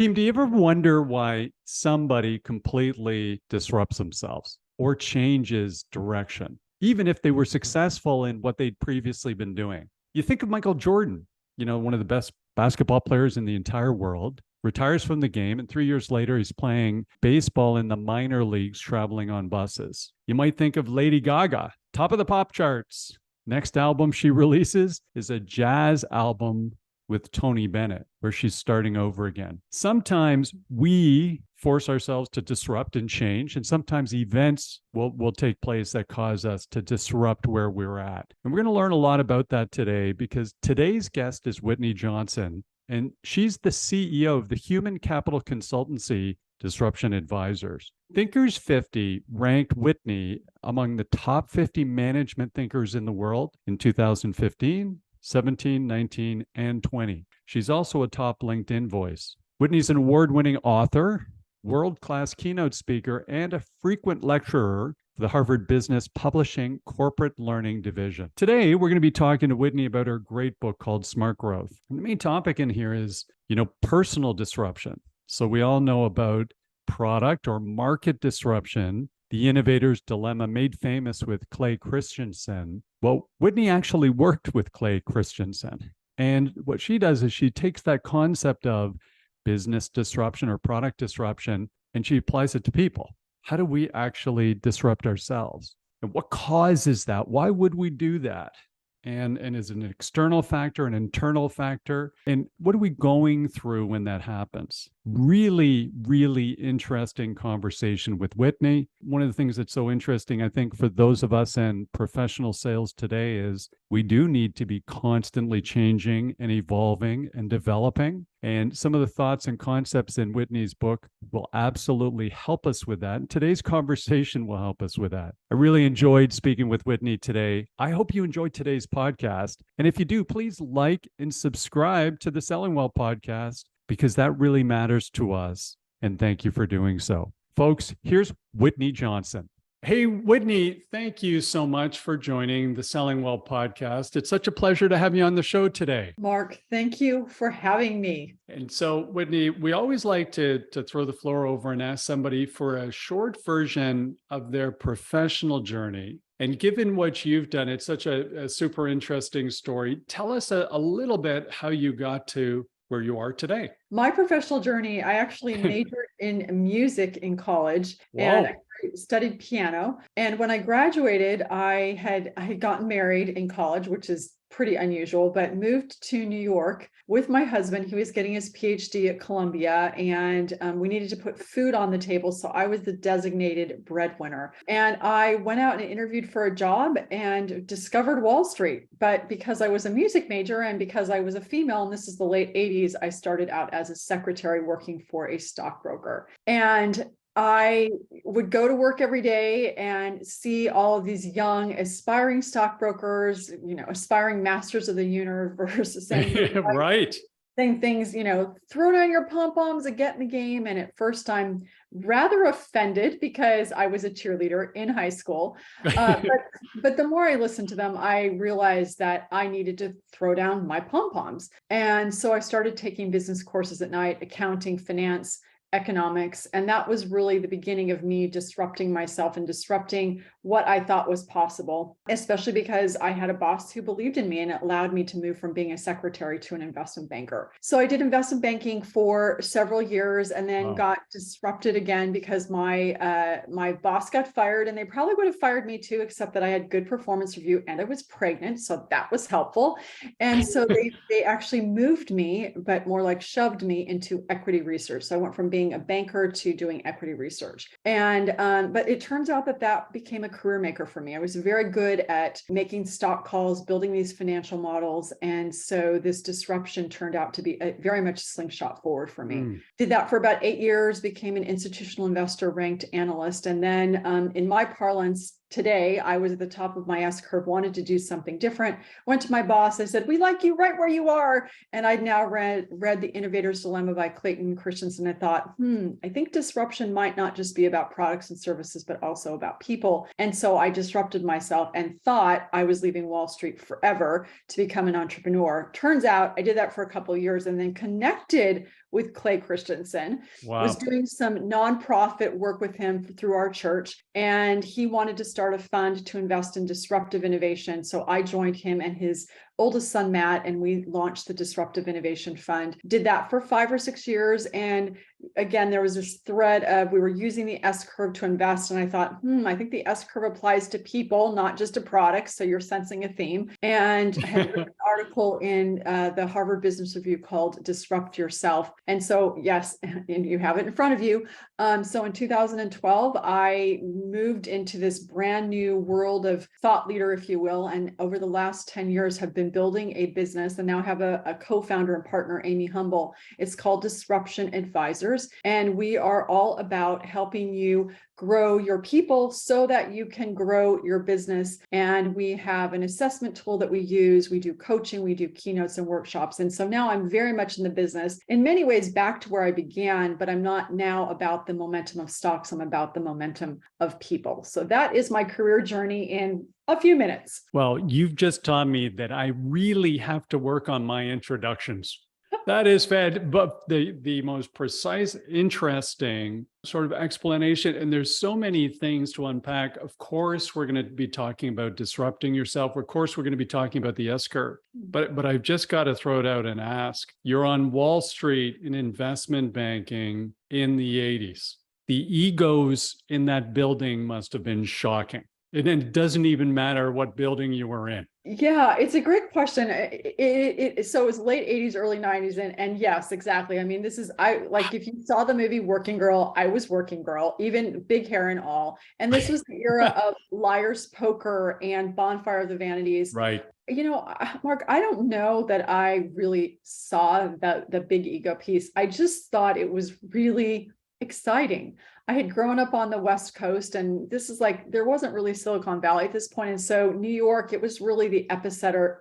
Team, do you ever wonder why somebody completely disrupts themselves or changes direction, even if they were successful in what they'd previously been doing? You think of Michael Jordan, one of the best basketball players in the entire world, retires from the game, and 3 years later, he's playing baseball in the minor leagues, traveling on buses. You might think of Lady Gaga, top of the pop charts. Next album she releases is a jazz album with Tony Bennett, where she's starting over again. Sometimes we force ourselves to disrupt and change, and sometimes events will take place that cause us to disrupt where we're at. And we're going to learn a lot about that today, because today's guest is Whitney Johnson, and she's the CEO of the human capital consultancy Disruption Advisors. Thinkers 50 ranked Whitney among the top 50 management thinkers in the world in 2015, 17, 19, and 20. She's also a top LinkedIn voice. Whitney's an award-winning author, world-class keynote speaker, and a frequent lecturer for the Harvard Business Publishing Corporate Learning Division. Today, we're going to be talking to Whitney about her great book called Smart Growth. And the main topic in here is, personal disruption. So we all know about product or market disruption, the innovator's dilemma, made famous with Clay Christiansen. Well, Whitney actually worked with Clay Christiansen. And what she does is she takes that concept of business disruption or product disruption, and she applies it to people. How do we actually disrupt ourselves? And what causes that? Why would we do that? And is it an external factor, an internal factor? And what are we going through when that happens? Really, really interesting conversation with Whitney. One of the things that's so interesting, I think, for those of us in professional sales today is we do need to be constantly changing and evolving and developing. And some of the thoughts and concepts in Whitney's book will absolutely help us with that. And today's conversation will help us with that. I really enjoyed speaking with Whitney today. I hope you enjoyed today's podcast. And if you do, please like and subscribe to the Selling Well podcast, because that really matters to us. And thank you for doing so. Folks, here's Whitney Johnson. Hey, Whitney, thank you so much for joining the Selling Well podcast. It's such a pleasure to have you on the show today. Mark, thank you for having me. And so, Whitney, we always like to throw the floor over and ask somebody for a short version of their professional journey. And given what you've done, it's such a super interesting story. Tell us a little bit how you got to where you are today. My professional journey, I actually majored in music in college. Whoa. And I studied piano. And when I graduated, I had gotten married in college, which is pretty unusual, but moved to New York with my husband. He was getting his PhD at Columbia, and we needed to put food on the table. So I was the designated breadwinner. And I went out and interviewed for a job and discovered Wall Street. But because I was a music major and because I was a female, and this is the late 80s, I started out as a secretary working for a stockbroker. And I would go to work every day and see all of these young, aspiring stockbrokers, aspiring masters of the universe saying, right. saying things, throw down your pom-poms and get in the game. And at first I'm rather offended because I was a cheerleader in high school. But the more I listened to them, I realized that I needed to throw down my pom-poms. And so I started taking business courses at night, accounting, finance, economics. And that was really the beginning of me disrupting myself and disrupting what I thought was possible, especially because I had a boss who believed in me, and it allowed me to move from being a secretary to an investment banker. So I did investment banking for several years and then got disrupted again because my boss got fired, and they probably would have fired me too, except that I had good performance review and I was pregnant. So that was helpful. And so they actually moved me, but more like shoved me into equity research. So I went from being a banker to doing equity research. And, but it turns out that became a career maker for me. I was very good at making stock calls, building these financial models. And so this disruption turned out to be a very much slingshot forward for me. Did that for about 8 years, became an institutional investor, ranked analyst. And then in my parlance, today, I was at the top of my S-curve, wanted to do something different, went to my boss. I said, we like you right where you are. And I'd now read The Innovator's Dilemma by Clay Christiansen. I thought, I think disruption might not just be about products and services, but also about people. And so I disrupted myself and thought I was leaving Wall Street forever to become an entrepreneur. Turns out I did that for a couple of years and then connected with Clay Christiansen, was Wow. doing some nonprofit work with him through our church. And he wanted to start a fund to invest in disruptive innovation. So I joined him and his oldest son, Matt, and we launched the Disruptive Innovation Fund. Did that for 5 or 6 years. And again, there was this thread of we were using the S curve to invest. And I thought, I think the S curve applies to people, not just to products. So you're sensing a theme. And I had written an article in the Harvard Business Review called Disrupt Yourself. And so, yes, and you have it in front of you. So in 2012, I moved into this brand new world of thought leader, if you will. And over the last 10 years have been building a business and now have a co-founder and partner, Amy Humble. It's called Disruption Advisors. And we are all about helping you grow your people so that you can grow your business. And we have an assessment tool that we use. We do coaching, we do keynotes and workshops. And so now I'm very much in the business, in many ways back to where I began, but I'm not now about the momentum of stocks. I'm about the momentum of people. So that is my career journey in a few minutes. Well, you've just taught me that I really have to work on my introductions. That is fed, but the most precise, interesting sort of explanation. And there's so many things to unpack. Of course, we're going to be talking about disrupting yourself. Of course, we're going to be talking about the S curve. But I've just got to throw it out and ask. You're on Wall Street in investment banking in the 80s. The egos in that building must have been shocking. And it doesn't even matter what building you were in. Yeah, it's a great question. So it was late 80s, early 90s. And yes, exactly. I mean, if you saw the movie Working Girl, I was Working Girl, even big hair and all. And this was the era of Liar's Poker and Bonfire of the Vanities. Right. Mark, I don't know that I really saw the big ego piece. I just thought it was really exciting. I had grown up on the West Coast, and this is there wasn't really Silicon Valley at this point. And so New York, it was really the epicenter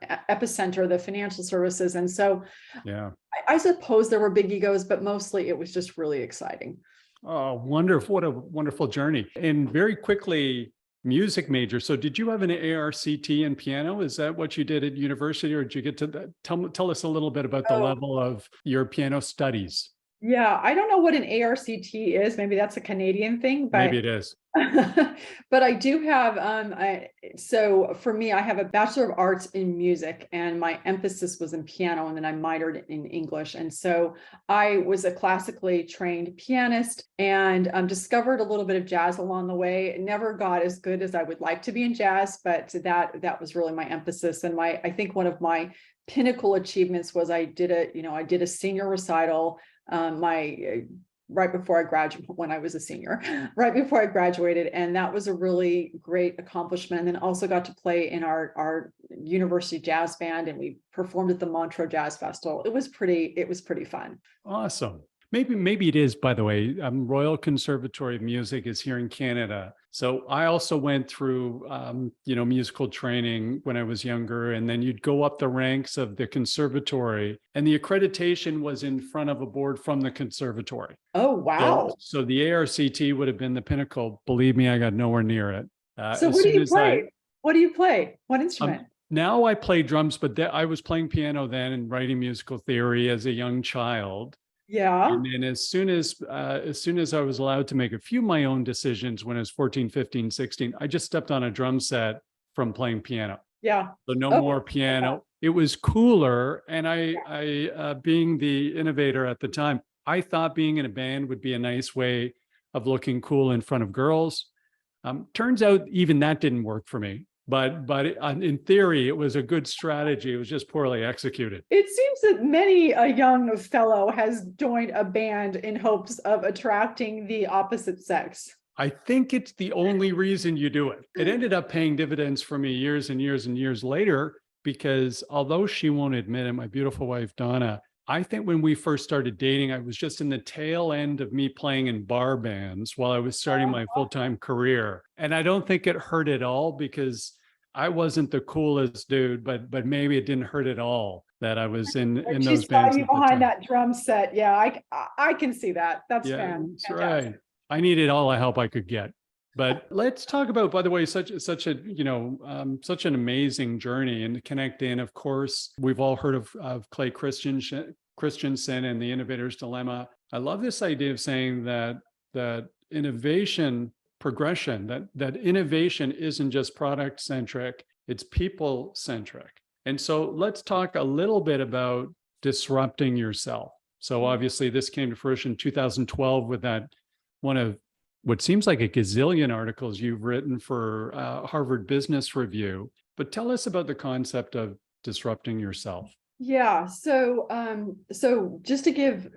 of the financial services. And so yeah, I suppose there were big egos, but mostly it was just really exciting. Oh, wonderful. What a wonderful journey. And very quickly, music major. So did you have an ARCT in piano? Is that what you did at university, or did you get to that? Tell us a little bit about the level of your piano studies. Yeah, I don't know what an ARCT is. Maybe that's a Canadian thing, but maybe it is. But I do have, so for me, I have a Bachelor of Arts in music, and my emphasis was in piano, and then I minored in English. And so I was a classically trained pianist and discovered a little bit of jazz along the way. Never got as good as I would like to be in jazz, but that was really my emphasis. And I think one of my pinnacle achievements was I did a senior recital right before I graduated, when I was a senior, right before I graduated. And that was a really great accomplishment. And then also got to play in our university jazz band, and we performed at the Montreux Jazz Festival. It was pretty fun. Awesome. Maybe it is, by the way. Royal Conservatory of Music is here in Canada. So I also went through, musical training when I was younger, and then you'd go up the ranks of the conservatory, and the accreditation was in front of a board from the conservatory. Oh, wow. So the ARCT would have been the pinnacle. Believe me, I got nowhere near it. So what do you play? What do you play? What instrument? Now I play drums, but I was playing piano then and writing musical theory as a young child. Yeah. And then as soon as I was allowed to make a few of my own decisions when I was 14, 15, 16, I just stepped on a drum set from playing piano. Yeah. So no more piano. It was cooler. And I being the innovator at the time, I thought being in a band would be a nice way of looking cool in front of girls. Turns out even that didn't work for me. But in theory, it was a good strategy. It was just poorly executed. It seems that many a young fellow has joined a band in hopes of attracting the opposite sex. I think it's the only reason you do it. It ended up paying dividends for me years and years and years later, because although she won't admit it, my beautiful wife, Donna, I think when we first started dating, I was just in the tail end of me playing in bar bands while I was starting my full-time career. And I don't think it hurt at all, because I wasn't the coolest dude, but maybe it didn't hurt at all that I was in those bands. You behind that drum set. Yeah, I can see that. That's That's right. I needed all the help I could get. But let's talk about, by the way, such an amazing journey, and to connect in. Of course, we've all heard of Clay Christiansen. Christiansen and the Innovator's Dilemma, I love this idea of saying that innovation progression, that innovation isn't just product centric, it's people centric. And so let's talk a little bit about disrupting yourself. So obviously this came to fruition in 2012 with that one of what seems like a gazillion articles you've written for Harvard Business Review. But tell us about the concept of disrupting yourself. Yeah. So just to give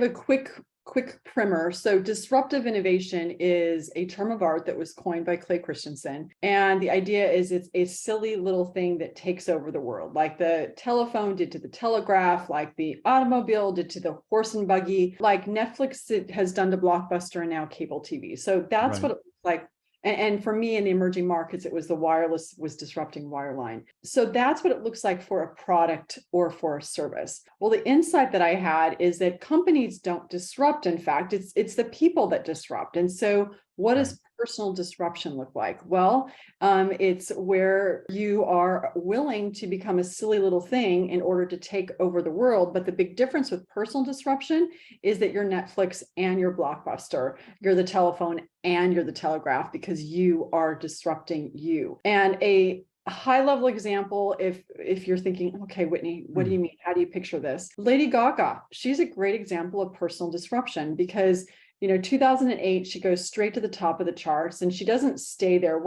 a quick primer. So disruptive innovation is a term of art that was coined by Clay Christiansen. And the idea is it's a silly little thing that takes over the world, like the telephone did to the telegraph, like the automobile did to the horse and buggy, like Netflix has done to Blockbuster and now cable TV. So that's what it looks like. And for me in the emerging markets, it was the wireless was disrupting wireline. So that's what it looks like for a product or for a service. Well, the insight that I had is that companies don't disrupt. In fact, it's the people that disrupt. And so what does personal disruption look like? Well, it's where you are willing to become a silly little thing in order to take over the world. But the big difference with personal disruption is that you're Netflix and you're Blockbuster, you're the telephone and you're the telegraph, because you are disrupting you. And a high level example, if you're thinking, okay, Whitney, what do you mean? How do you picture this? Lady Gaga, she's a great example of personal disruption because 2008, she goes straight to the top of the charts and she doesn't stay there.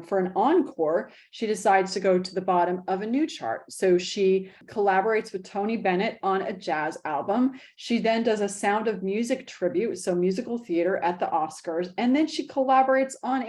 For an encore, she decides to go to the bottom of a new chart. So she collaborates with Tony Bennett on a jazz album. She then does a Sound of Music tribute, so musical theater at the Oscars. And then she collaborates on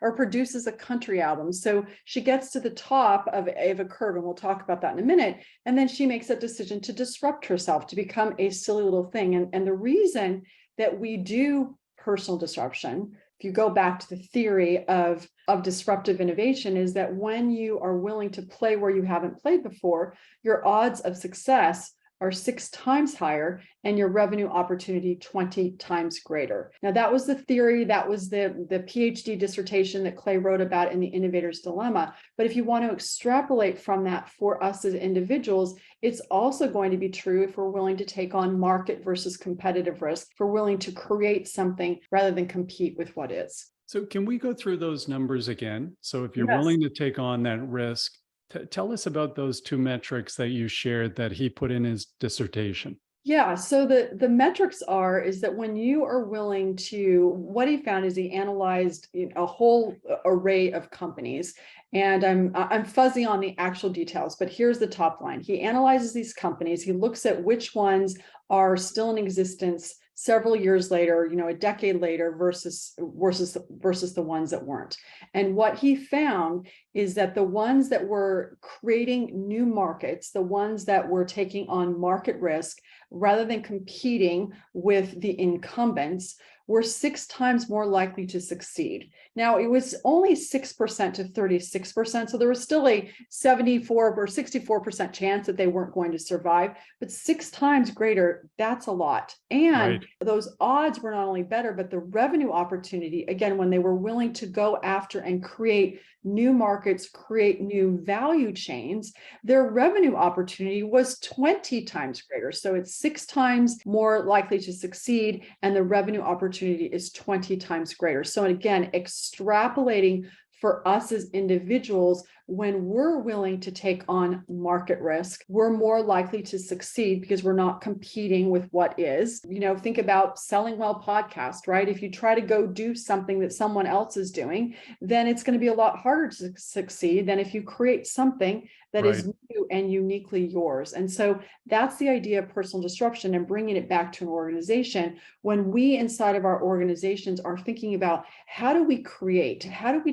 or produces a country album. So she gets to the top of a curve, and we'll talk about that in a minute. And then she makes that decision to disrupt herself, to become a silly little thing. And the reason that we do personal disruption, if you go back to the theory of disruptive innovation, is that when you are willing to play where you haven't played before, your odds of success are 6 times higher and your revenue opportunity 20 times greater. Now, that was the theory, that was the PhD dissertation that Clay wrote about in the Innovator's Dilemma. But if you want to extrapolate from that for us as individuals, it's also going to be true if we're willing to take on market versus competitive risk, if we're willing to create something rather than compete with what is. So can we go through those numbers again? So if you're willing to take on that risk, tell us about those 2 metrics that you shared that he put in his dissertation. Yeah, so the metrics is that when you are willing to, what he found is he analyzed a whole array of companies, and I'm fuzzy on the actual details, but here's the top line. He analyzes these companies, he looks at which ones are still in existence several years later, a decade later versus the ones that weren't. And what he found is that the ones that were creating new markets, the ones that were taking on market risk rather than competing with the incumbents, were 6 times more likely to succeed. Now, it was only 6% to 36%, so there was still a 74 or 64% chance that they weren't going to survive, but 6 times greater, that's a lot. And those odds were not only better, but the revenue opportunity, again, when they were willing to go after and create new markets, create new value chains, their revenue opportunity was 20 times greater. So it's 6 times more likely to succeed, and the revenue opportunity is 20 times greater. So again, extrapolating for us as individuals, when we're willing to take on market risk, we're more likely to succeed because we're not competing with what is. Think about Selling Well podcast, right? If you try to go do something that someone else is doing, then it's going to be a lot harder to succeed than if you create something that is new and uniquely yours. And so that's the idea of personal disruption and bringing it back to an organization. When we inside of our organizations are thinking about how do we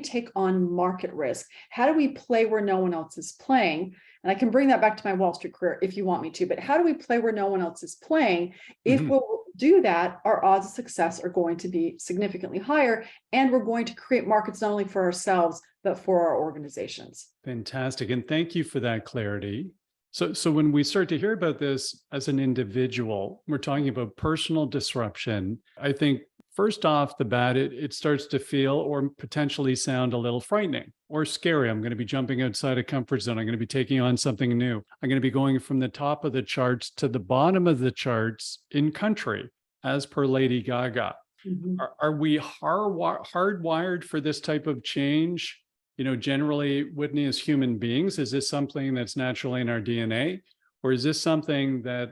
take on market risk? How do we play where no one else is playing? And I can bring that back to my Wall Street career if you want me to, but how do we play where no one else is playing? If we'll do that, our odds of success are going to be significantly higher, and we're going to create markets not only for ourselves, but for our organizations. Fantastic. And thank you for that clarity. So when we start to hear about this as an individual, we're talking about personal disruption. I think first off the bat, it starts to feel or potentially sound a little frightening or scary. I'm going to be jumping outside a comfort zone. I'm going to be taking on something new. I'm going to be going from the top of the charts to the bottom of the charts in country, as per Lady Gaga. Mhm. Are we hardwired for this type of change? Generally, Whitney, as human beings, is this something that's naturally in our DNA? Or is this something that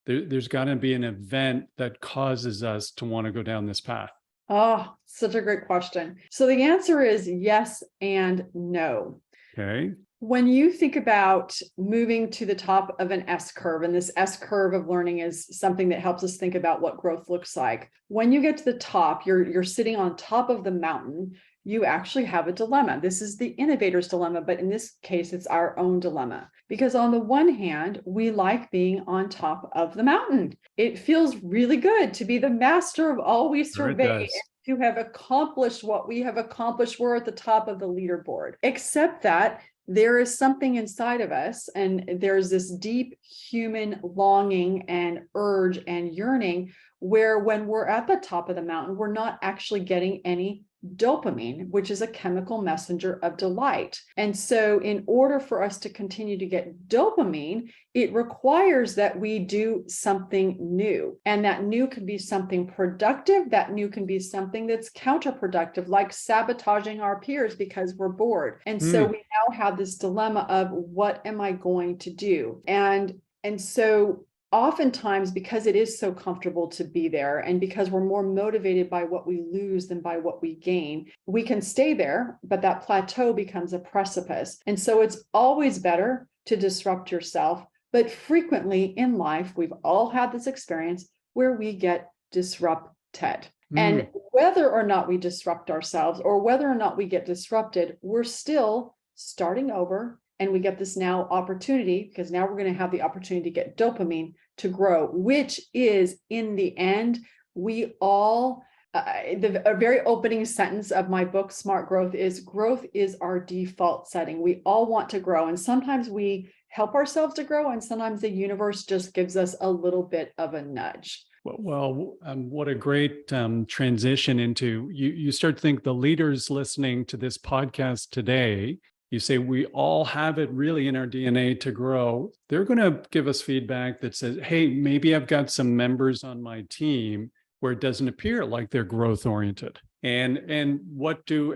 there's got to be an event that causes us to want to go down this path? Oh, such a great question. So the answer is yes and no. Okay. When you think about moving to the top of an S curve, and this S curve of learning is something that helps us think about what growth looks like. When you get to the top, you're sitting on top of the mountain. You actually have a dilemma. This is the innovator's dilemma, but in this case, it's our own dilemma. Because on the one hand, we like being on top of the mountain. It feels really good to be the master of all we survey, to have accomplished what we have accomplished. We're at the top of the leaderboard, except that there is something inside of us, and there's this deep human longing and urge and yearning where when we're at the top of the mountain, we're not actually getting any dopamine, which is a chemical messenger of delight. And so in order for us to continue to get dopamine, it requires that we do something new. And that new can be something productive. That new can be something that's counterproductive, like sabotaging our peers because we're bored. And so we now have this dilemma of what am I going to do? And so oftentimes, because it is so comfortable to be there, and because we're more motivated by what we lose than by what we gain, we can stay there, but that plateau becomes a precipice. And so it's always better to disrupt yourself. But frequently in life, we've all had this experience where we get disrupted. And whether or not we disrupt ourselves or whether or not we get disrupted, we're still starting over. And we get this now opportunity, because now we're going to have the opportunity to get dopamine to grow, which is in the end, we all, a very opening sentence of my book, Smart Growth is our default setting. We all want to grow. And sometimes we help ourselves to grow. And sometimes the universe just gives us a little bit of a nudge. Well, what a great transition into, you start to think the leaders listening to this podcast today, you say we all have it really in our DNA to grow. They're going to give us feedback that says, hey, maybe I've got some members on my team where it doesn't appear like they're growth oriented. And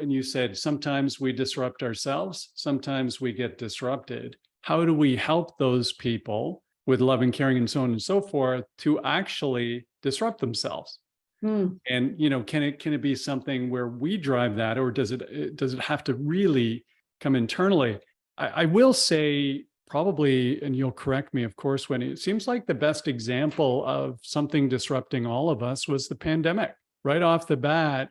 you said sometimes we disrupt ourselves, sometimes we get disrupted. How do we help those people with love and caring and so on and so forth to actually disrupt themselves? And can it be something where we drive that, or does it have to really come internally? I will say probably, and you'll correct me, of course, when it seems like the best example of something disrupting all of us was the pandemic. Right off the bat,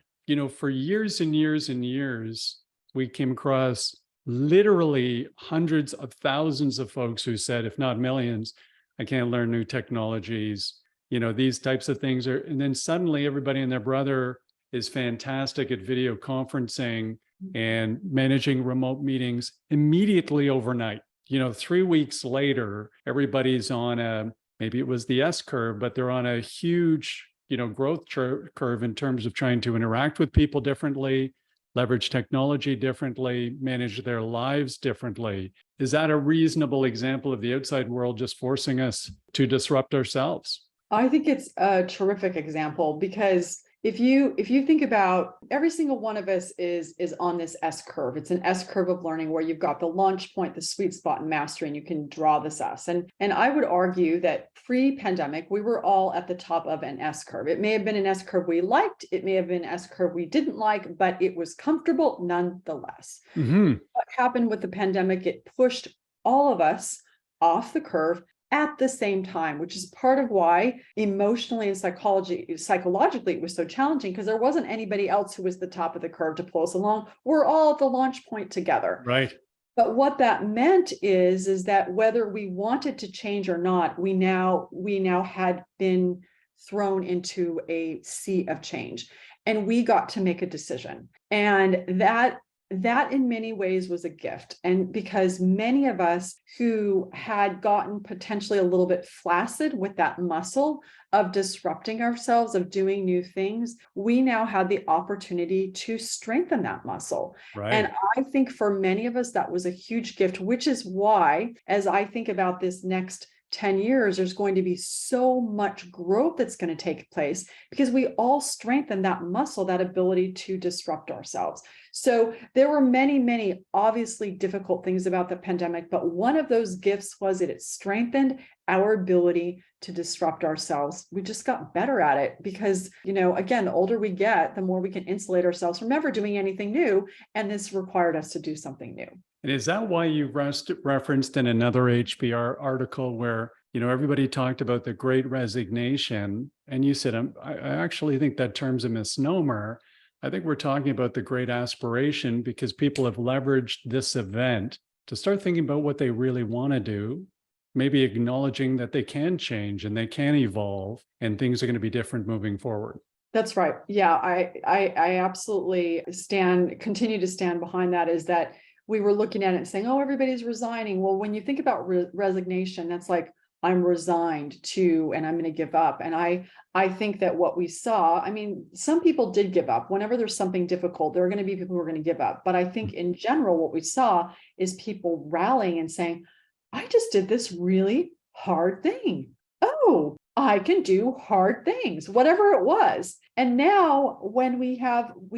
for years and years and years, we came across literally hundreds of thousands of folks who said, if not millions, I can't learn new technologies. These types of things are, and then suddenly everybody and their brother is fantastic at video conferencing and managing remote meetings immediately overnight. 3 weeks later, everybody's on maybe it was the S curve, but they're on a huge, growth curve in terms of trying to interact with people differently, leverage technology differently, manage their lives differently. Is that a reasonable example of the outside world just forcing us to disrupt ourselves? I think it's a terrific example, because if you think about every single one of us is on this S curve. It's an S curve of learning where you've got the launch point, the sweet spot, and mastery, and you can draw this S. And I would argue that pre-pandemic, we were all at the top of an S curve. It may have been an S curve we liked, it may have been an S curve we didn't like, but it was comfortable nonetheless. What happened with the pandemic? It pushed all of us off the curve at the same time, which is part of why emotionally and psychologically it was so challenging, because there wasn't anybody else who was the top of the curve to pull us along. We're all at the launch point together. Right. But what that meant is that whether we wanted to change or not, we now had been thrown into a sea of change, and we got to make a decision. And that that in many ways was a gift. And because many of us who had gotten potentially a little bit flaccid with that muscle of disrupting ourselves, of doing new things, we now had the opportunity to strengthen that muscle. Right. And I think for many of us, that was a huge gift, which is why, as I think about this next 10 years, there's going to be so much growth that's going to take place because we all strengthen that muscle, that ability to disrupt ourselves. So there were many, many obviously difficult things about the pandemic, but one of those gifts was that it strengthened our ability to disrupt ourselves. We just got better at it because, again, the older we get, the more we can insulate ourselves from ever doing anything new. And this required us to do something new. And is that why you referenced in another HBR article where, everybody talked about the great resignation, and you said, I actually think that term's a misnomer. I think we're talking about the great aspiration because people have leveraged this event to start thinking about what they really want to do, maybe acknowledging that they can change and they can evolve and things are going to be different moving forward. That's right. Yeah, I absolutely continue to stand behind that, is that we were looking at it and saying, oh, everybody's resigning. Well, when you think about resignation, that's like, I'm resigned to, and I'm going to give up. And I think that what we saw, some people did give up. Whenever there's something difficult, there are going to be people who are going to give up. But I think in general, what we saw is people rallying and saying, I just did this really hard thing. Oh, I can do hard things, whatever it was. And now when we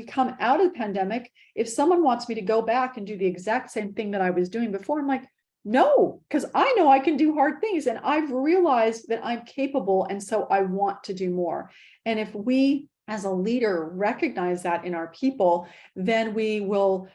come out of the pandemic, if someone wants me to go back and do the exact same thing that I was doing before, I'm like, no, because I know I can do hard things and I've realized that I'm capable. And so I want to do more. And if we as a leader recognize that in our people, then we will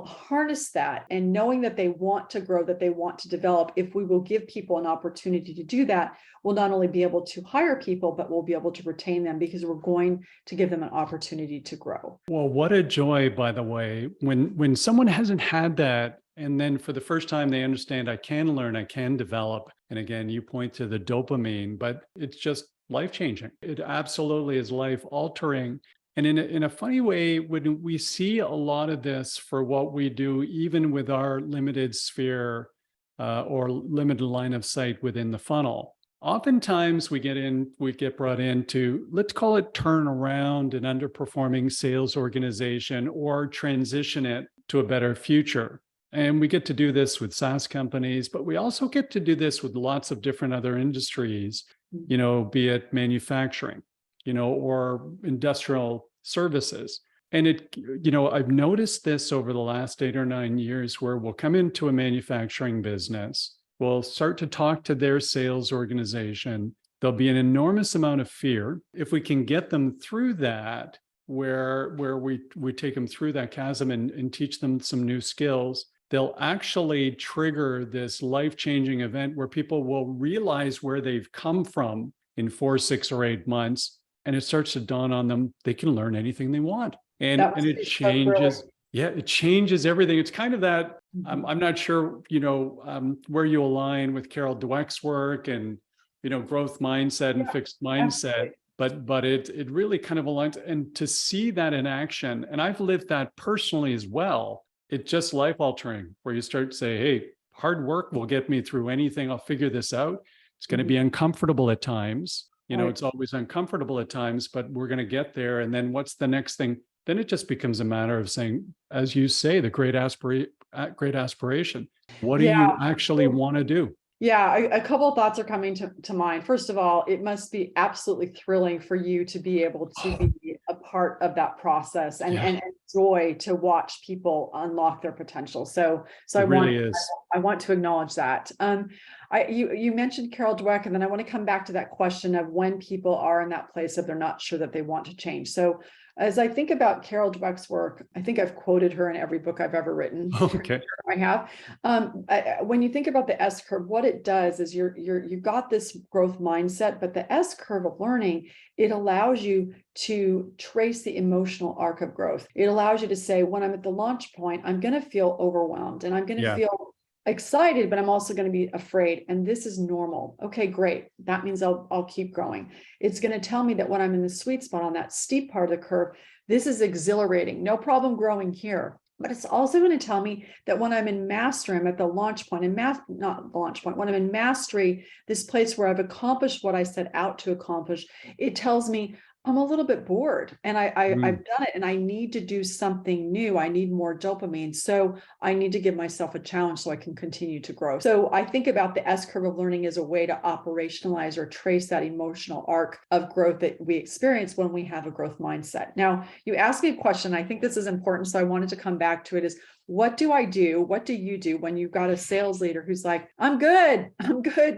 harness that, and knowing that they want to grow, that they want to develop. If we will give people an opportunity to do that, we'll not only be able to hire people, but we'll be able to retain them because we're going to give them an opportunity to grow. Well, what a joy, by the way, when someone hasn't had that, and then for the first time they understand I can learn, I can develop. And again, you point to the dopamine, but it's just life-changing. It absolutely is life-altering. And in a funny way, when we see a lot of this for what we do, even with our limited sphere or limited line of sight within the funnel, oftentimes we get brought into, let's call it turn around an underperforming sales organization or transition it to a better future. And we get to do this with SaaS companies, but we also get to do this with lots of different other industries, be it manufacturing, or industrial services. And I've noticed this over the last 8 or 9 years where we'll come into a manufacturing business, we'll start to talk to their sales organization. There'll be an enormous amount of fear. If we can get them through that, where we take them through that chasm and teach them some new skills, they'll actually trigger this life-changing event where people will realize where they've come from in 4, 6, or 8 months. And it starts to dawn on them, they can learn anything they want. And it changes. Yeah, it changes everything. It's kind of that, I'm not sure, where you align with Carol Dweck's work and, growth mindset and fixed mindset. But it really kind of aligns. And to see that in action, and I've lived that personally as well, it's just life altering where you start to say, hey, hard work will get me through anything. I'll figure this out. It's going to be uncomfortable at times. It's always uncomfortable at times, but we're going to get there. And then what's the next thing? Then it just becomes a matter of saying, as you say, the great aspiration. What do you actually want to do? Yeah, a couple of thoughts are coming to mind. First of all, it must be absolutely thrilling for you to be able to be a part of that process and joy to watch people unlock their potential. So I want to acknowledge that. You mentioned Carol Dweck, and then I want to come back to that question of when people are in that place of they're not sure that they want to change. So as I think about Carol Dweck's work, I think I've quoted her in every book I've ever written. Okay. I have. When you think about the S curve, what it does is you've got this growth mindset, but the S curve of learning, it allows you to trace the emotional arc of growth. It allows you to say, when I'm at the launch point, I'm going to feel overwhelmed and I'm going to feel excited, but I'm also going to be afraid. And this is normal. Okay, great. That means I'll keep growing. It's going to tell me that when I'm in the sweet spot on that steep part of the curve, this is exhilarating. No problem growing here. But it's also going to tell me that when I'm in mastery, I'm at the launch point, and not the launch point, when I'm in mastery, this place where I've accomplished what I set out to accomplish, it tells me I'm a little bit bored, and I've done it, and I need to do something new. I need more dopamine. So I need to give myself a challenge so I can continue to grow. So I think about the S curve of learning as a way to operationalize or trace that emotional arc of growth that we experience when we have a growth mindset. Now, you asked me a question. I think this is important. So I wanted to come back to it is, what do I do? What do you do when you've got a sales leader who's like, I'm good.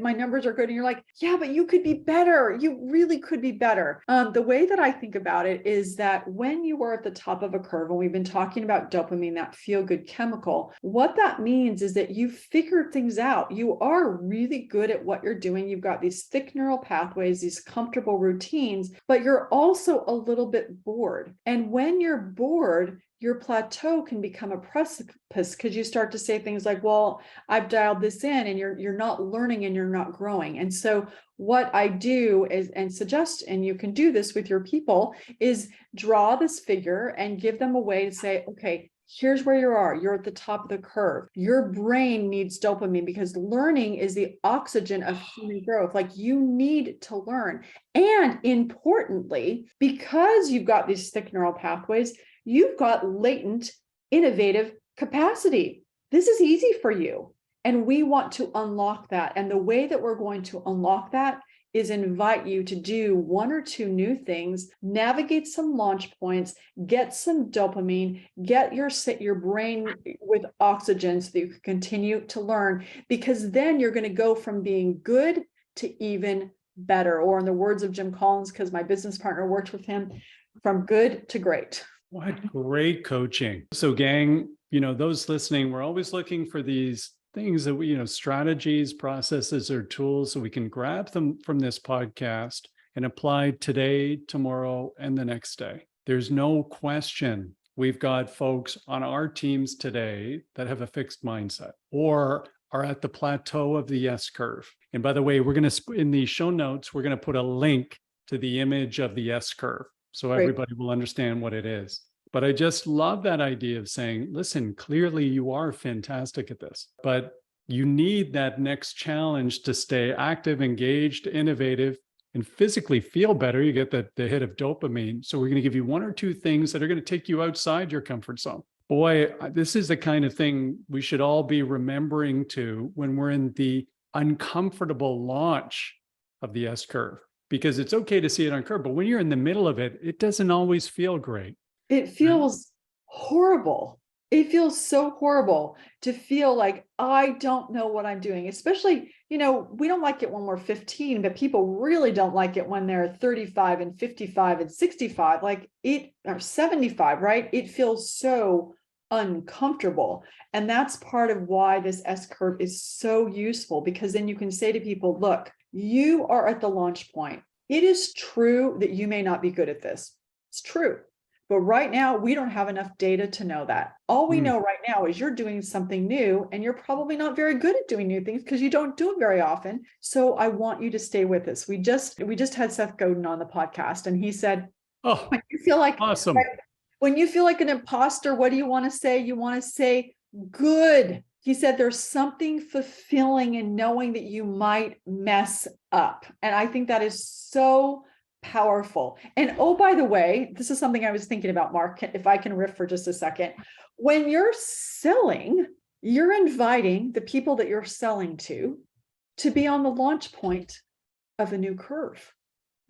My numbers are good. And you're like, yeah, but you could be better. You really could be better. The way that I think about it is that when you are at the top of a curve, and we've been talking about dopamine, that feel-good chemical, what that means is that you figured things out. You are really good at what you're doing. You've got these thick neural pathways, these comfortable routines, but you're also a little bit bored. And when you're bored, your plateau can become a precipice because you start to say things like, well, I've dialed this in, and you're not learning and you're not growing. And so what I do is, and suggest, and you can do this with your people, is draw this figure and give them a way to say, okay, here's where you are. You're at the top of the curve. Your brain needs dopamine because learning is the oxygen of human growth. Like, you need to learn. And importantly, because you've got these thick neural pathways, you've got latent innovative capacity. This is easy for you. And we want to unlock that. And the way that we're going to unlock that is invite you to do one or two new things, navigate some launch points, get some dopamine, get your brain with oxygen so that you can continue to learn, because then you're going to go from being good to even better. Or in the words of Jim Collins, because my business partner worked with him, from good to great. What great coaching. So gang, those listening, we're always looking for these things that we, strategies, processes, or tools, so we can grab them from this podcast and apply today, tomorrow, and the next day. There's no question we've got folks on our teams today that have a fixed mindset or are at the plateau of the S curve. And by the way, we're going to, in the show notes, we're going to put a link to the image of the S curve, so everybody will understand what it is. But I just love that idea of saying, listen, clearly you are fantastic at this, but you need that next challenge to stay active, engaged, innovative, and physically feel better. You get the hit of dopamine. So we're going to give you one or two things that are going to take you outside your comfort zone. Boy, this is the kind of thing we should all be remembering to when we're in the uncomfortable launch of the S curve, because it's okay to see it on curve, but when you're in the middle of it, it doesn't always feel great. It feels horrible. It feels so horrible to feel like I don't know what I'm doing, especially, we don't like it when we're 15, but people really don't like it when they're 35 and 55 and 65, or 75, right? It feels so uncomfortable. And that's part of why this S curve is so useful, because then you can say to people, look, you are at the launch point. It is true that you may not be good at this. It's true. But right now, we don't have enough data to know that. All we know right now is you're doing something new, and you're probably not very good at doing new things because you don't do it very often. So I want you to stay with us. We just had Seth Godin on the podcast, and he said, "Oh, when you feel like awesome. Right, when you feel like an imposter, what do you want to say? You want to say good." He said, there's something fulfilling in knowing that you might mess up. And I think that is so powerful. And oh, by the way, this is something I was thinking about, Mark, if I can riff for just a second. When you're selling, you're inviting the people that you're selling to be on the launch point of a new curve.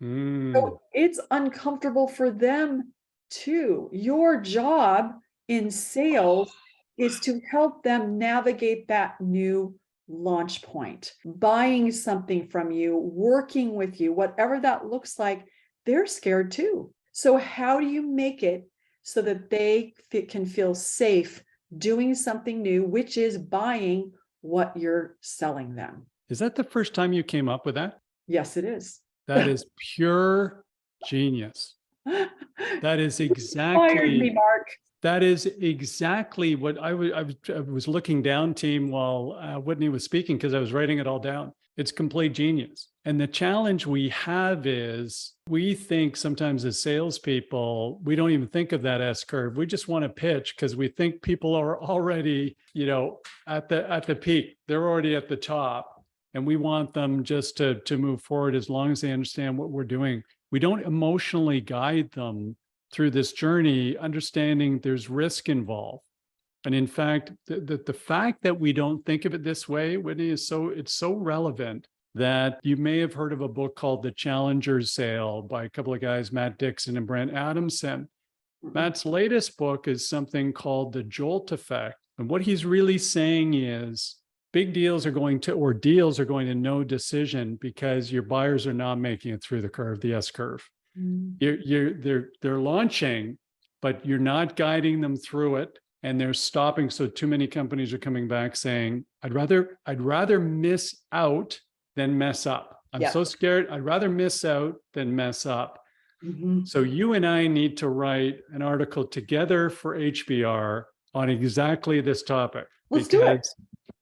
So it's uncomfortable for them too. Your job in sales is to help them navigate that new launch point, buying something from you, working with you, whatever that looks like. They're scared too. So how do you make it so that they can feel safe doing something new, which is buying what you're selling them? Is that the first time you came up with that? Yes, it is. That is pure genius. That is Fired me, Mark. That is exactly what I was looking down, team, while Whitney was speaking, because I was writing it all down. It's complete genius. And the challenge we have is we think sometimes as salespeople, we don't even think of that S curve. We just want to pitch because we think people are already, at the peak. They're already at the top. And we want them just to move forward as long as they understand what we're doing. We don't emotionally guide them through this journey, understanding there's risk involved. And in fact, the fact that we don't think of it this way, Whitney, it's so relevant that you may have heard of a book called The Challenger's Sale by a couple of guys, Matt Dixon and Brent Adamson. Matt's latest book is something called The Jolt Effect. And what he's really saying is big deals are going to no decision because your buyers are not making it through the curve, the S curve. They're launching, but you're not guiding them through it. And they're stopping. So too many companies are coming back saying, I'd rather miss out than mess up. I'm so scared. I'd rather miss out than mess up. So you and I need to write an article together for HBR on exactly this topic. Let's do it.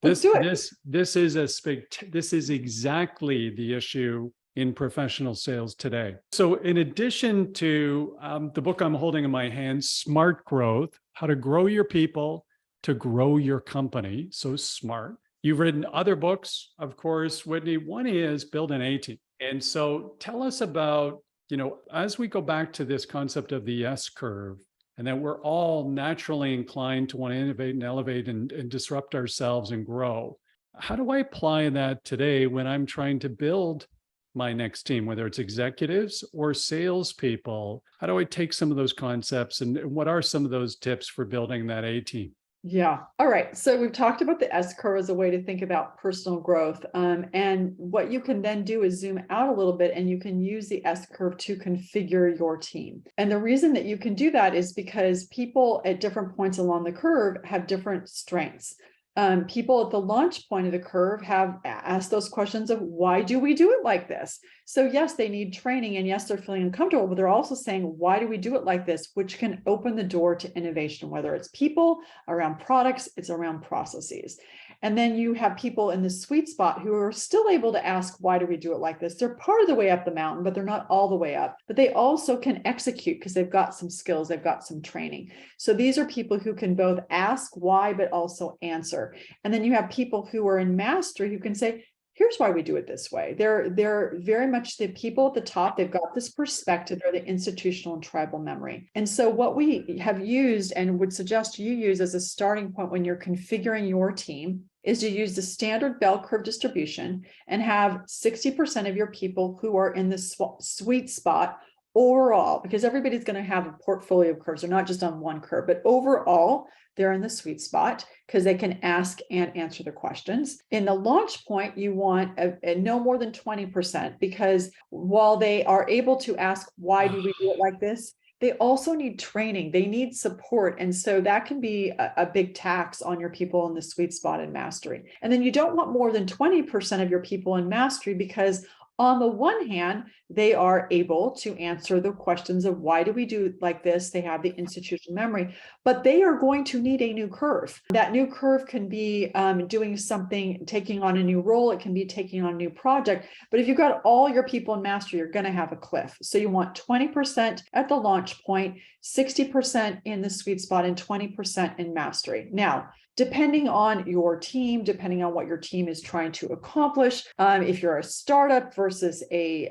This is exactly the issue in professional sales today. So in addition to the book I'm holding in my hand, Smart Growth, How to Grow Your People to Grow Your Company. So smart. You've written other books, of course, Whitney. One is Build an A-Team. And so tell us about, as we go back to this concept of the S curve, and that we're all naturally inclined to want to innovate and elevate and disrupt ourselves and grow. How do I apply that today when I'm trying to build my next team, whether it's executives or salespeople? How do I take some of those concepts and what are some of those tips for building that A team? Yeah. All right. So we've talked about the S curve as a way to think about personal growth. And what you can then do is zoom out a little bit and you can use the S curve to configure your team. And the reason that you can do that is because people at different points along the curve have different strengths. People at the launch point of the curve have asked those questions of why do we do it like this? So yes, they need training and yes, they're feeling uncomfortable, but they're also saying, why do we do it like this? Which can open the door to innovation, whether it's people, around products, it's around processes. And then you have people in the sweet spot who are still able to ask, why do we do it like this? They're part of the way up the mountain, but they're not all the way up. But they also can execute because they've got some skills, they've got some training. So these are people who can both ask why, but also answer. And then you have people who are in mastery who can say, here's why we do it this way. They're very much the people at the top. They've got this perspective. They're the institutional and tribal memory. And so what we have used and would suggest you use as a starting point when you're configuring your team is to use the standard bell curve distribution and have 60% of your people who are in the sweet spot overall, because everybody's going to have a portfolio of curves. They're not just on one curve, but overall, they're in the sweet spot because they can ask and answer the questions. In the launch point, you want a no more than 20%, because while they are able to ask, why do we do it like this? They also need training. They need support. And so that can be a big tax on your people in the sweet spot and mastery. And then you don't want more than 20% of your people in mastery, because on the one hand, they are able to answer the questions of why do we do it like this? They have the institutional memory, but they are going to need a new curve. That new curve can be doing something, taking on a new role. It can be taking on a new project. But if you've got all your people in mastery, you're going to have a cliff. So you want 20% at the launch point, 60% in the sweet spot, and 20% in mastery. Now, depending on your team, depending on what your team is trying to accomplish, if you're a startup versus a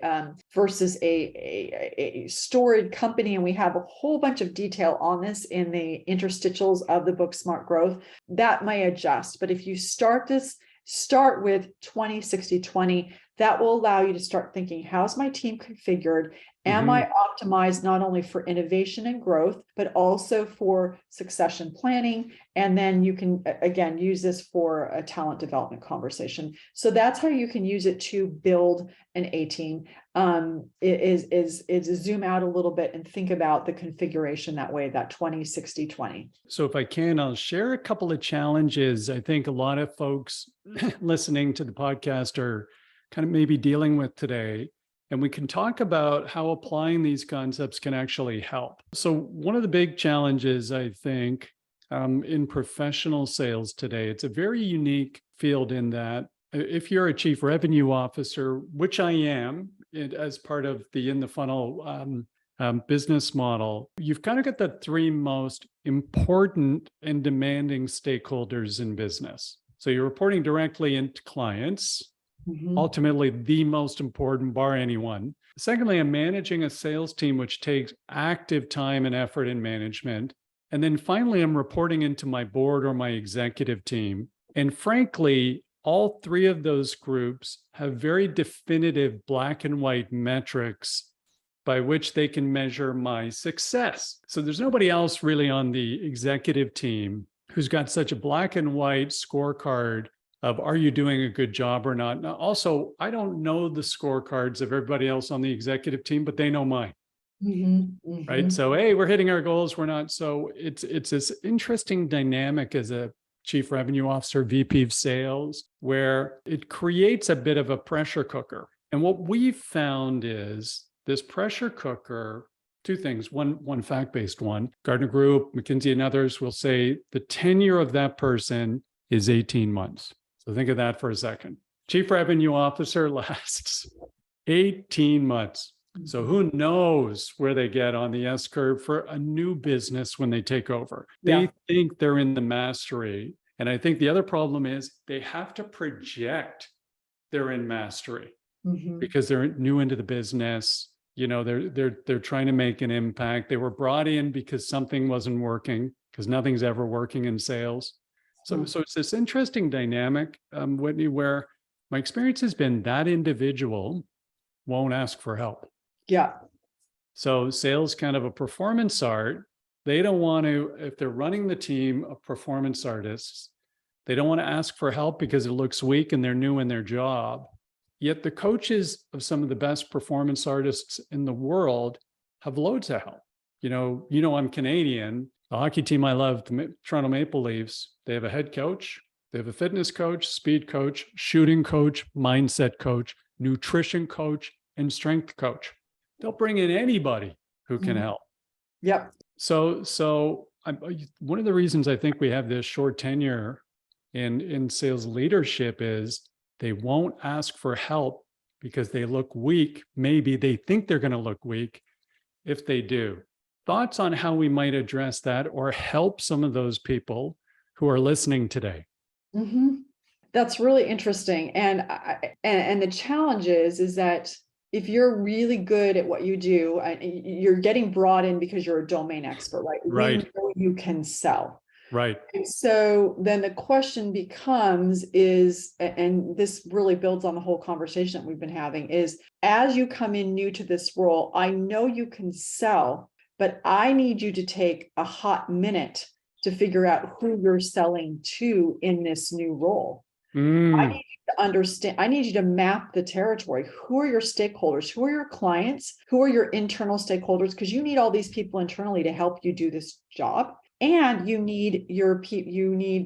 storied company, and we have a whole bunch of detail on this in the interstitials of the book Smart Growth, that may adjust. But if you start with 20, 60, 20, that will allow you to start thinking, how's my team configured? Am I optimized not only for innovation and growth, but also for succession planning? And then you can, again, use this for a talent development conversation. So that's how you can use it to build an A team, is zoom out a little bit and think about the configuration that way, that 20, 60, 20. So if I can, I'll share a couple of challenges I think a lot of folks listening to the podcast are kind of maybe dealing with today. And we can talk about how applying these concepts can actually help. So one of the big challenges, I think, in professional sales today, it's a very unique field in that if you're a chief revenue officer, which I am, as part of the in the funnel business model, you've kind of got the three most important and demanding stakeholders in business. So you're reporting directly into clients, ultimately the most important bar anyone. Secondly, I'm managing a sales team, which takes active time and effort in management. And then finally, I'm reporting into my board or my executive team. And frankly, all three of those groups have very definitive black and white metrics by which they can measure my success. So there's nobody else really on the executive team who's got such a black and white scorecard of, are you doing a good job or not? Now, also, I don't know the scorecards of everybody else on the executive team, but they know mine. Right? So, hey, we're hitting our goals. We're not. So it's this interesting dynamic as a chief revenue officer, VP of sales, where it creates a bit of a pressure cooker. And what we've found is this pressure cooker, two things. One fact-based one, Gartner Group, McKinsey and others will say the tenure of that person is 18 months. So think of that for a second. Chief revenue officer lasts 18 months. So who knows where they get on the S curve for a new business when they take over. They think they're in the mastery. And I think the other problem is they have to project they're in mastery because they're new into the business. You know, they're trying to make an impact. They were brought in because something wasn't working, because nothing's ever working in sales. So it's this interesting dynamic, Whitney, where my experience has been that individual won't ask for help. Yeah. So sales kind of a performance art. They don't want to, if they're running the team of performance artists, they don't want to ask for help because it looks weak and they're new in their job. Yet the coaches of some of the best performance artists in the world have loads of help. You know, I'm Canadian. The hockey team I love, the Toronto Maple Leafs, they have a head coach, they have a fitness coach, speed coach, shooting coach, mindset coach, nutrition coach, and strength coach. They'll bring in anybody who can help. Yep. So one of the reasons I think we have this short tenure in sales leadership is they won't ask for help because they look weak. Maybe they think they're going to look weak if they do. Thoughts on how we might address that or help some of those people who are listening today? That's really interesting. And the challenge is that if you're really good at what you do, you're getting brought in because you're a domain expert, right? Right. We know you can sell. Right. And so then the question becomes and this really builds on the whole conversation that we've been having, is as you come in new to this role, I know you can sell, but I need you to take a hot minute to figure out who you're selling to in this new role. I need you to understand, I need you to map the territory. Who are your stakeholders? Who are your clients? Who are your internal stakeholders? Because you need all these people internally to help you do this job. And you need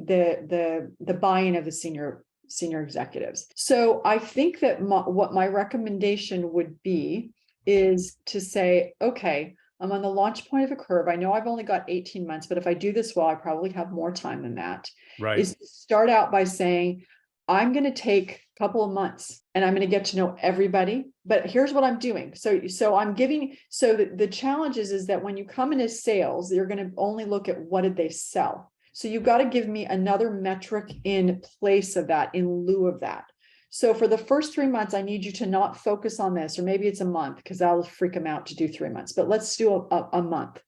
the buy-in of the senior executives. So I think that what my recommendation would be is to say, okay, I'm on the launch point of a curve. I know I've only got 18 months, but if I do this well, I probably have more time than that. Right. Is to start out by saying, I'm going to take a couple of months and I'm going to get to know everybody, but here's what I'm doing. So I'm giving, so the challenge is that when you come into sales, you're going to only look at what did they sell. So you've got to give me another metric in place of that, in lieu of that. So for the first 3 months, I need you to not focus on this, or maybe it's a month because that'll freak them out to do 3 months, but let's do a month.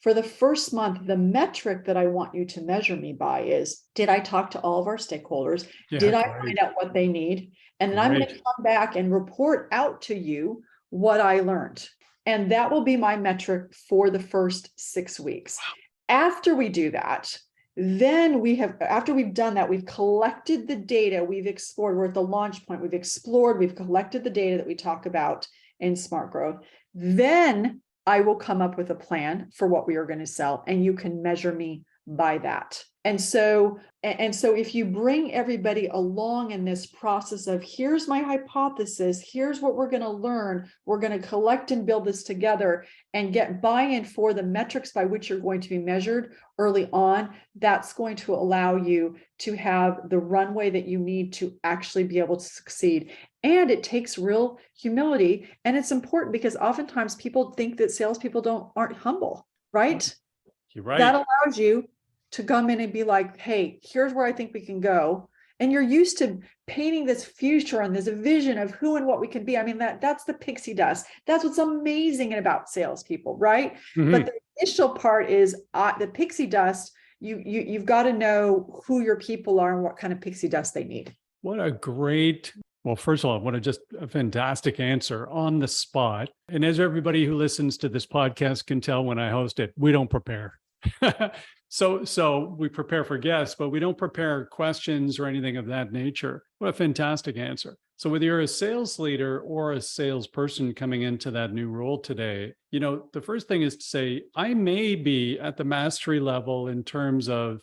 For the first month, the metric that I want you to measure me by is, did I talk to all of our stakeholders? Did I find out what they need? And then I'm going to come back and report out to you what I learned. And that will be my metric for the first 6 weeks. After we do that, then after we've done that, we've collected the data, we've explored, we're at the launch point, we've collected the data that we talk about in Smart Growth. Then I will come up with a plan for what we are going to sell, and you can measure me by that. And so if you bring everybody along in this process of, here's my hypothesis, here's what we're going to learn, we're going to collect and build this together and get buy-in for the metrics by which you're going to be measured early on, that's going to allow you to have the runway that you need to actually be able to succeed. And it takes real humility. And it's important because oftentimes people think that salespeople aren't humble, right? You're right. That allows you to come in and be like, hey, here's where I think we can go. And you're used to painting this future and this vision of who and what we can be. I mean, that's the pixie dust. That's what's amazing about salespeople, right? Mm-hmm. But the initial part is the pixie dust. You've got to know who your people are and what kind of pixie dust they need. What a great, well, first of all, what a fantastic answer on the spot. And as everybody who listens to this podcast can tell when I host it, we don't prepare. So we prepare for guests, but we don't prepare questions or anything of that nature. What a fantastic answer. So whether you're a sales leader or a salesperson coming into that new role today, the first thing is to say, I may be at the mastery level in terms of,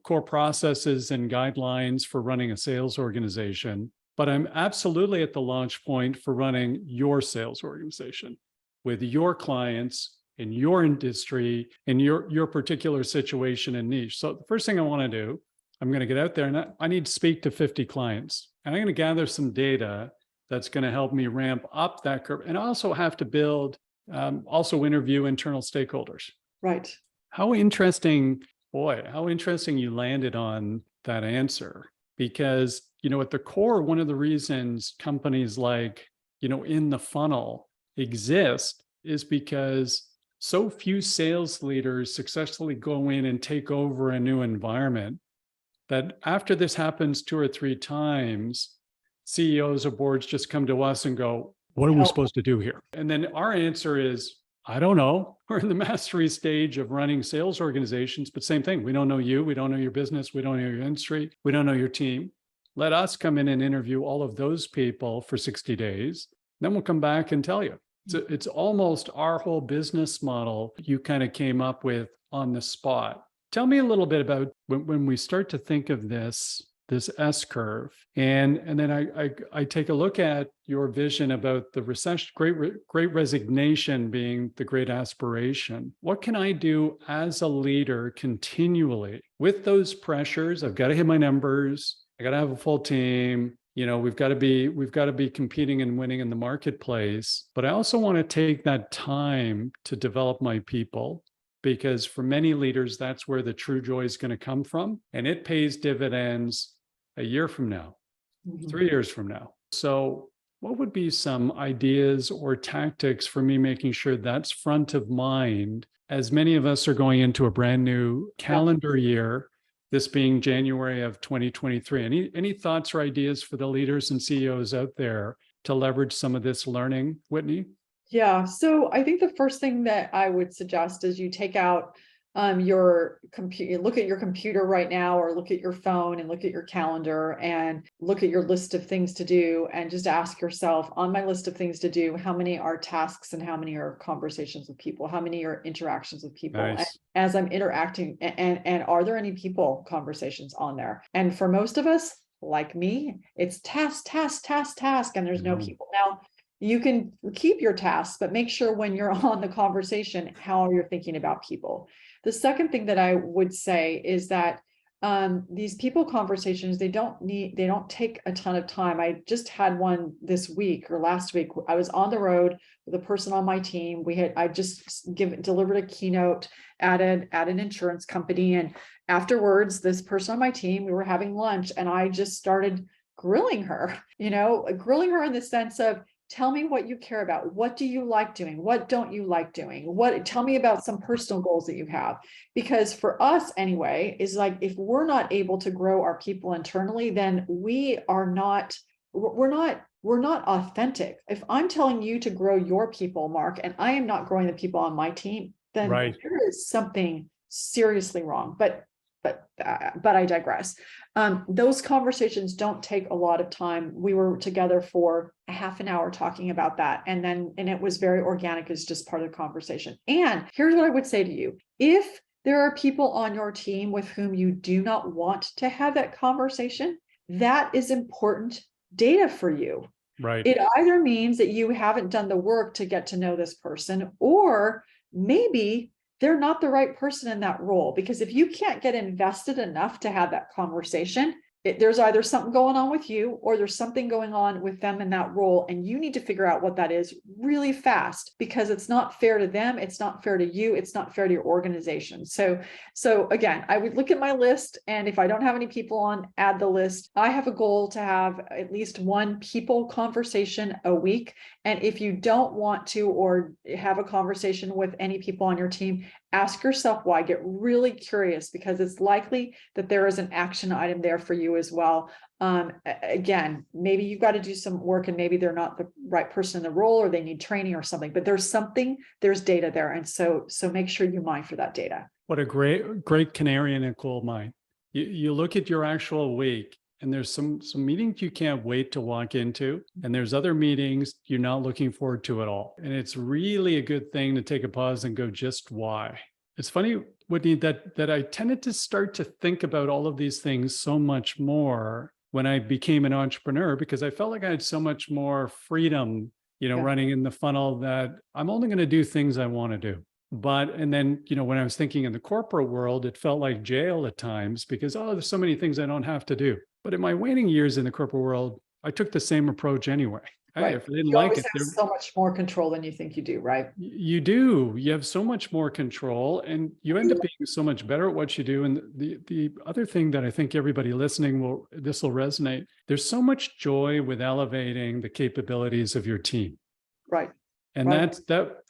core processes and guidelines for running a sales organization, but I'm absolutely at the launch point for running your sales organization with your clients in your industry, in your particular situation and niche. So the first thing I want to do, I'm going to get out there and I need to speak to 50 clients. And I'm going to gather some data that's going to help me ramp up that curve. And I also have to build, also interview internal stakeholders. Right. How interesting you landed on that answer. Because, at the core, one of the reasons companies like, in the funnel exist is because so few sales leaders successfully go in and take over a new environment that after this happens 2 or 3 times, CEOs or boards just come to us and go, what are we supposed to do here? And then our answer is, I don't know. We're in the mastery stage of running sales organizations, but same thing. We don't know you. We don't know your business. We don't know your industry. We don't know your team. Let us come in and interview all of those people for 60 days. Then we'll come back and tell you. It's almost our whole business model you kind of came up with on the spot. Tell me a little bit about when we start to think of this S curve, and then I take a look at your vision about the recession, great resignation being the great aspiration. What can I do as a leader continually with those pressures? I've got to hit my numbers. I got to have a full team. We've got to be competing and winning in the marketplace, but I also want to take that time to develop my people, because for many leaders, that's where the true joy is going to come from. And it pays dividends a year from now, 3 years from now. So what would be some ideas or tactics for me making sure that's front of mind as many of us are going into a brand new calendar year, this being January of 2023. Any thoughts or ideas for the leaders and CEOs out there to leverage some of this learning, Whitney? Yeah. So I think the first thing that I would suggest is you take out your computer, look at your computer right now, or look at your phone and look at your calendar and look at your list of things to do, and just ask yourself, on my list of things to do, how many are tasks and how many are conversations with people? How many are interactions with people? Nice. And as I'm interacting, and are there any people conversations on there? And for most of us, like me, it's task, and there's no people. Now, you can keep your tasks, but make sure when you're on the conversation, how you're thinking about people. The second thing that I would say is that these people conversations, they don't take a ton of time. I just had one this week or last week. I was on the road with a person on my team. I just delivered a keynote at an insurance company. And afterwards, this person on my team, we were having lunch, and I just started grilling her, grilling her in the sense of, tell me what you care about. What do you like doing? What don't you like doing? Tell me about some personal goals that you have. Because for us anyway, is like, if we're not able to grow our people internally, then we're not authentic. If I'm telling you to grow your people, Mark, and I am not growing the people on my team, then there is something seriously wrong. But I digress. Those conversations don't take a lot of time. We were together for a half an hour talking about that. And it was very organic as just part of the conversation. And here's what I would say to you. If there are people on your team with whom you do not want to have that conversation, that is important data for you. Right. It either means that you haven't done the work to get to know this person, or maybe they're not the right person in that role. Because if you can't get invested enough to have that conversation, there's either something going on with you or there's something going on with them in that role. And you need to figure out what that is really fast, because it's not fair to them. It's not fair to you. It's not fair to your organization. So again, I would look at my list, and if I don't have any people on, add the list. I have a goal to have at least one people conversation a week. And if you don't want to or have a conversation with any people on your team, ask yourself why. Get really curious, because it's likely that there is an action item there for you as well. Again, maybe you've got to do some work and maybe they're not the right person in the role, or they need training or something, but there's data there. And so make sure you mine for that data. What a great canary in a coal mine. You look at your actual week, and there's some meetings you can't wait to walk into, and there's other meetings you're not looking forward to at all. And it's really a good thing to take a pause and go, just why? It's funny, Whitney, that I tended to start to think about all of these things so much more when I became an entrepreneur, because I felt like I had so much more freedom, running in the funnel, that I'm only going to do things I want to do. And then, when I was thinking in the corporate world, it felt like jail at times, because, there's so many things I don't have to do. But in my waning years in the corporate world, I took the same approach anyway. Right. If I didn't you like always it, have so much more control than you think you do, right? You do. You have so much more control, and you end up being so much better at what you do. And the other thing that I think everybody listening this will resonate. There's so much joy with elevating the capabilities of your team. Right. And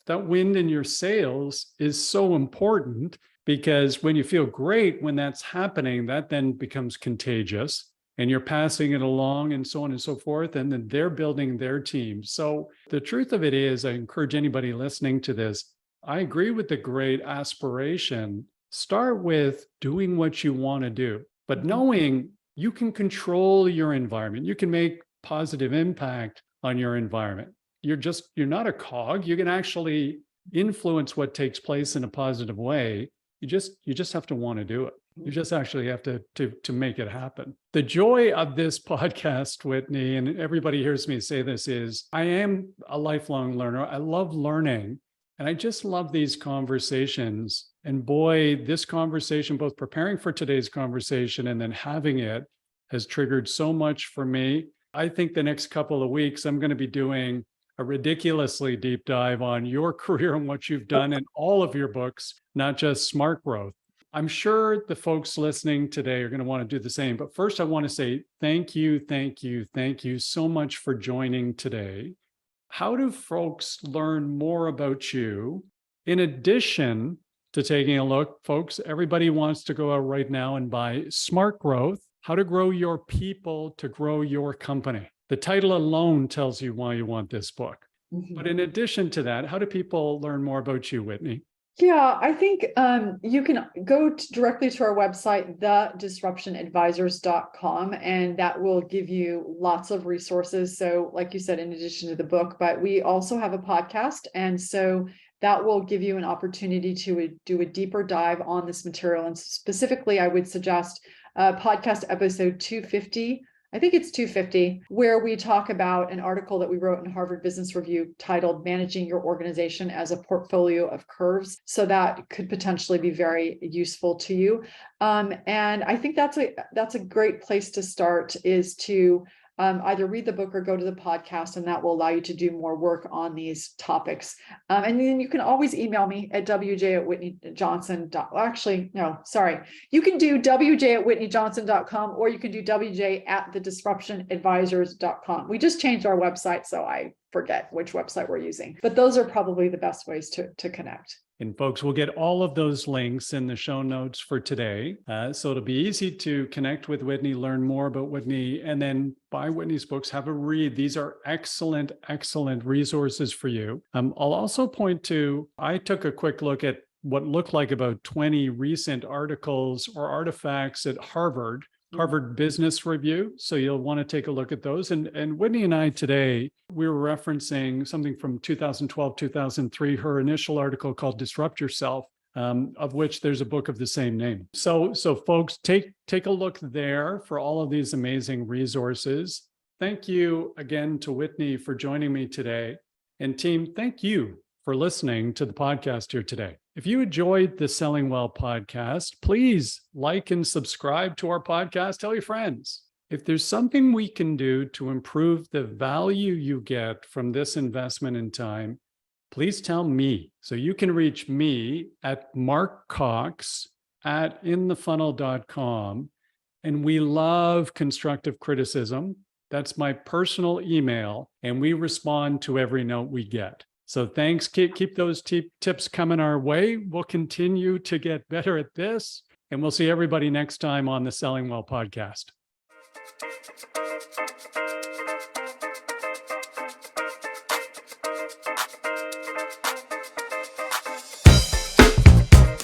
that wind in your sails is so important, because when you feel great when that's happening, that then becomes contagious, and you're passing it along and so on and so forth. And then they're building their team. So the truth of it is, I encourage anybody listening to this, I agree with the great aspiration. Start with doing what you want to do, but knowing you can control your environment. You can make positive impact on your environment. You're not a cog. You can actually influence what takes place in a positive way. You just have to want to do it. You just actually have to make it happen. The joy of this podcast, Whitney, and everybody hears me say this, is I am a lifelong learner. I love learning, and I just love these conversations. And boy, this conversation, both preparing for today's conversation and then having it, has triggered so much for me. I think the next couple of weeks, I'm going to be doing a ridiculously deep dive on your career and what you've done in all of your books, not just Smart Growth. I'm sure the folks listening today are going to want to do the same. But first, I want to say thank you so much for joining today. How do folks learn more about you? In addition to taking a look, folks, everybody wants to go out right now and buy Smart Growth, How to Grow Your People to Grow Your Company. The title alone tells you why you want this book. But in addition to that, how do people learn more about you, Whitney? Yeah, I think you can go directly to our website, thedisruptionadvisors.com, and that will give you lots of resources. So like you said, in addition to the book, but we also have a podcast. And so that will give you an opportunity to do a deeper dive on this material. And specifically, I would suggest podcast episode 250. I think it's 250, where we talk about an article that we wrote in Harvard Business Review titled Managing Your Organization as a Portfolio of Curves. So that could potentially be very useful to you. And I think that's a great place to start, is to either read the book or go to the podcast, and that will allow you to do more work on these topics. And then you can always email me at wj@whitneyjohnson. Actually, no, sorry. You can do wj@whitneyjohnson.com, or you can do wj@thedisruptionadvisors.com. We just changed our website, so I forget which website we're using, but those are probably the best ways to connect. And folks, we'll get all of those links in the show notes for today. So it'll be easy to connect with Whitney, learn more about Whitney, and then buy Whitney's books, have a read. These are excellent, excellent resources for you. I'll also point to, I took a quick look at what looked like about 20 recent articles or artifacts at Harvard Business Review. So you'll want to take a look at those. And Whitney and I today, we were referencing something from 2012, 2003, her initial article called Disrupt Yourself. of which there's a book of the same name. So folks, take a look there for all of these amazing resources. Thank you again to Whitney for joining me today. And team, thank you for listening to the podcast here today. If you enjoyed the Selling Well podcast, please like and subscribe to our podcast. Tell your friends. If there's something we can do to improve the value you get from this investment in time, please tell me. So you can reach me at markcox@inthefunnel.com. And we love constructive criticism. That's my personal email, and we respond to every note we get. So thanks. Keep those tips coming our way. We'll continue to get better at this, and we'll see everybody next time on the Selling Well podcast.